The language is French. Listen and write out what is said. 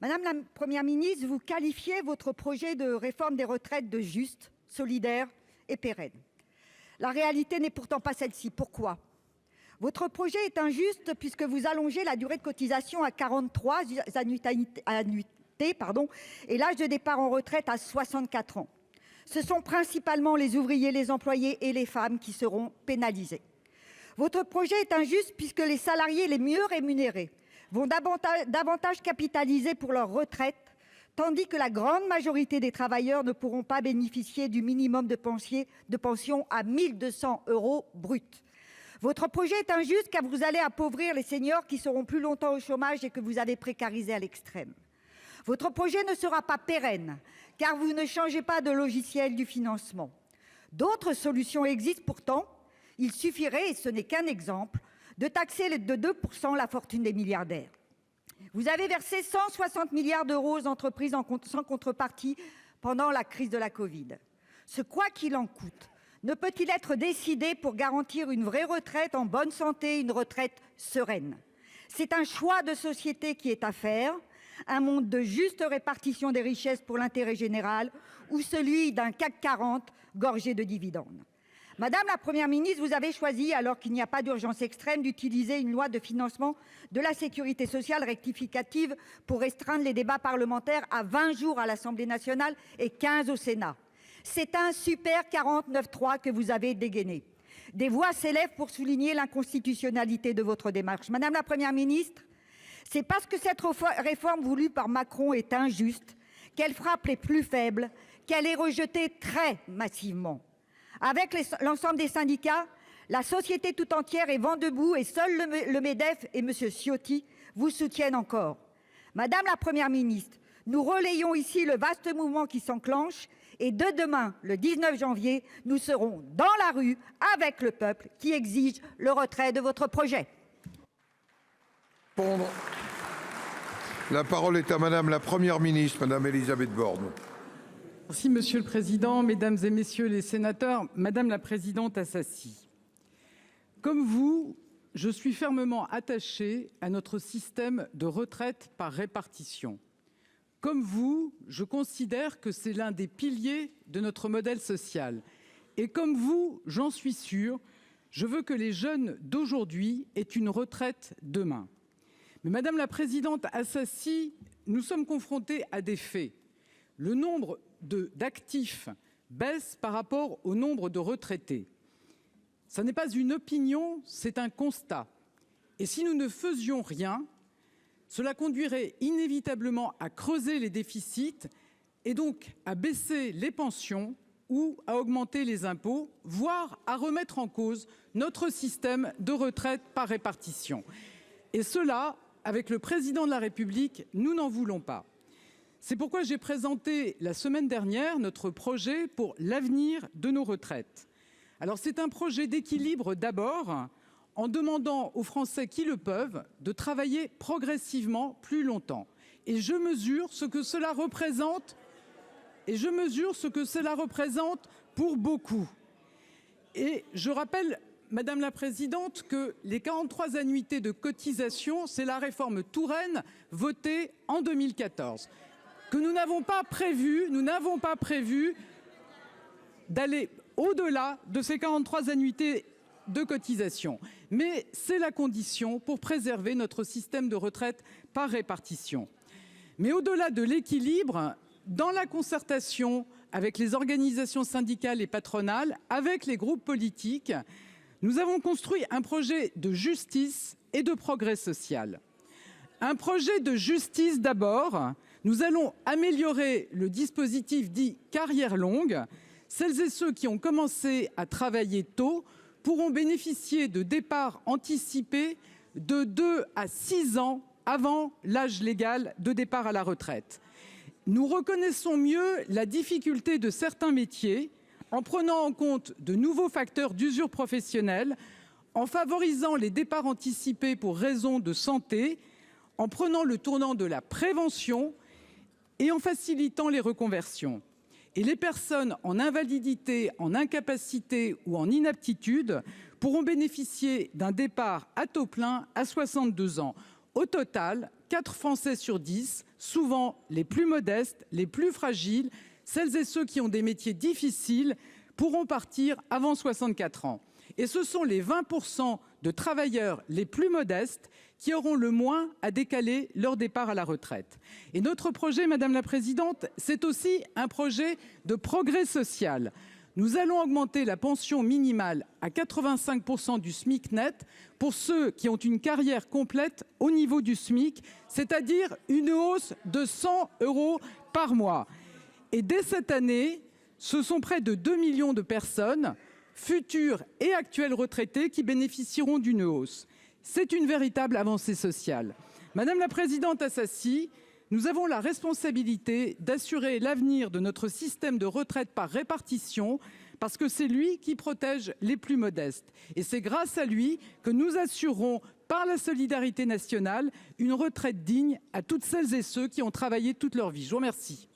Madame la Première ministre, vous qualifiez votre projet de réforme des retraites de juste, solidaire et pérenne. La réalité n'est pourtant pas celle-ci. Pourquoi ? Votre projet est injuste puisque vous allongez la durée de cotisation à 43 annuités et l'âge de départ en retraite à 64 ans. Ce sont principalement les ouvriers, les employés et les femmes qui seront pénalisés. Votre projet est injuste puisque les salariés les mieux rémunérés vont davantage capitaliser pour leur retraite, tandis que la grande majorité des travailleurs ne pourront pas bénéficier du minimum de pension à 1 200 € bruts. Votre projet est injuste car vous allez appauvrir les seniors qui seront plus longtemps au chômage et que vous avez précarisés à l'extrême. Votre projet ne sera pas pérenne car vous ne changez pas de logiciel du financement. D'autres solutions existent pourtant. Il suffirait, et ce n'est qu'un exemple, de taxer de 2% la fortune des milliardaires. Vous avez versé 160 milliards d'euros aux entreprises sans contrepartie pendant la crise de la Covid. Ce quoi qu'il en coûte ne peut-il être décidé pour garantir une vraie retraite en bonne santé, une retraite sereine ? C'est un choix de société qui est à faire, un monde de juste répartition des richesses pour l'intérêt général ou celui d'un CAC 40 gorgé de dividendes. Madame la Première ministre, vous avez choisi, alors qu'il n'y a pas d'urgence extrême, d'utiliser une loi de financement de la sécurité sociale rectificative pour restreindre les débats parlementaires à 20 jours à l'Assemblée nationale et 15 au Sénat. C'est un super 49.3 que vous avez dégainé. Des voix s'élèvent pour souligner l'inconstitutionnalité de votre démarche. Madame la Première ministre, c'est parce que cette réforme voulue par Macron est injuste, qu'elle frappe les plus faibles, qu'elle est rejetée très massivement. Avec l'ensemble des syndicats, la société tout entière est vent debout et seul le MEDEF et M. Ciotti vous soutiennent encore. Madame la Première ministre, nous relayons ici le vaste mouvement qui s'enclenche et de demain, le 19 janvier, nous serons dans la rue avec le peuple qui exige le retrait de votre projet. La parole est à Madame la Première ministre, Madame Elisabeth Borne. Merci Monsieur le Président, Mesdames et Messieurs les sénateurs, Madame la Présidente Assassi. Comme vous, je suis fermement attachée à notre système de retraite par répartition. Comme vous, je considère que c'est l'un des piliers de notre modèle social. Et comme vous, j'en suis sûre, je veux que les jeunes d'aujourd'hui aient une retraite demain. Mais Madame la Présidente Assassi, nous sommes confrontés à des faits. Le nombre d'actifs baisse par rapport au nombre de retraités. Ce n'est pas une opinion, c'est un constat. Et si nous ne faisions rien, cela conduirait inévitablement à creuser les déficits et donc à baisser les pensions ou à augmenter les impôts, voire à remettre en cause notre système de retraite par répartition. Et cela, avec le président de la République, nous n'en voulons pas. C'est pourquoi j'ai présenté la semaine dernière notre projet pour l'avenir de nos retraites. Alors c'est un projet d'équilibre d'abord, en demandant aux Français qui le peuvent de travailler progressivement plus longtemps. Et je mesure ce que cela représente. Pour beaucoup. Et je rappelle, Madame la Présidente, que les 43 annuités de cotisation, c'est la réforme Touraine votée en 2014. Que nous n'avons pas prévu d'aller au-delà de ces 43 annuités de cotisation. Mais c'est la condition pour préserver notre système de retraite par répartition. Mais au-delà de l'équilibre, dans la concertation avec les organisations syndicales et patronales, avec les groupes politiques, nous avons construit un projet de justice et de progrès social. Un projet de justice d'abord. Nous allons améliorer le dispositif dit carrière longue. Celles et ceux qui ont commencé à travailler tôt pourront bénéficier de départs anticipés de 2 à 6 ans avant l'âge légal de départ à la retraite. Nous reconnaissons mieux la difficulté de certains métiers en prenant en compte de nouveaux facteurs d'usure professionnelle, en favorisant les départs anticipés pour raisons de santé, en prenant le tournant de la prévention et en facilitant les reconversions. Et les personnes en invalidité, en incapacité ou en inaptitude pourront bénéficier d'un départ à taux plein à 62 ans. Au total, 4 Français sur 10, souvent les plus modestes, les plus fragiles, celles et ceux qui ont des métiers difficiles, pourront partir avant 64 ans. Et ce sont les 20% de travailleurs les plus modestes qui auront le moins à décaler leur départ à la retraite. Et notre projet, Madame la Présidente, c'est aussi un projet de progrès social. Nous allons augmenter la pension minimale à 85% du SMIC net pour ceux qui ont une carrière complète au niveau du SMIC, c'est-à-dire une hausse de 100 € par mois. Et dès cette année, ce sont près de 2 millions de personnes, futurs et actuels retraités, qui bénéficieront d'une hausse. C'est une véritable avancée sociale. Madame la Présidente Assassi, nous avons la responsabilité d'assurer l'avenir de notre système de retraite par répartition, parce que c'est lui qui protège les plus modestes. Et c'est grâce à lui que nous assurerons, par la solidarité nationale, une retraite digne à toutes celles et ceux qui ont travaillé toute leur vie. Je vous remercie.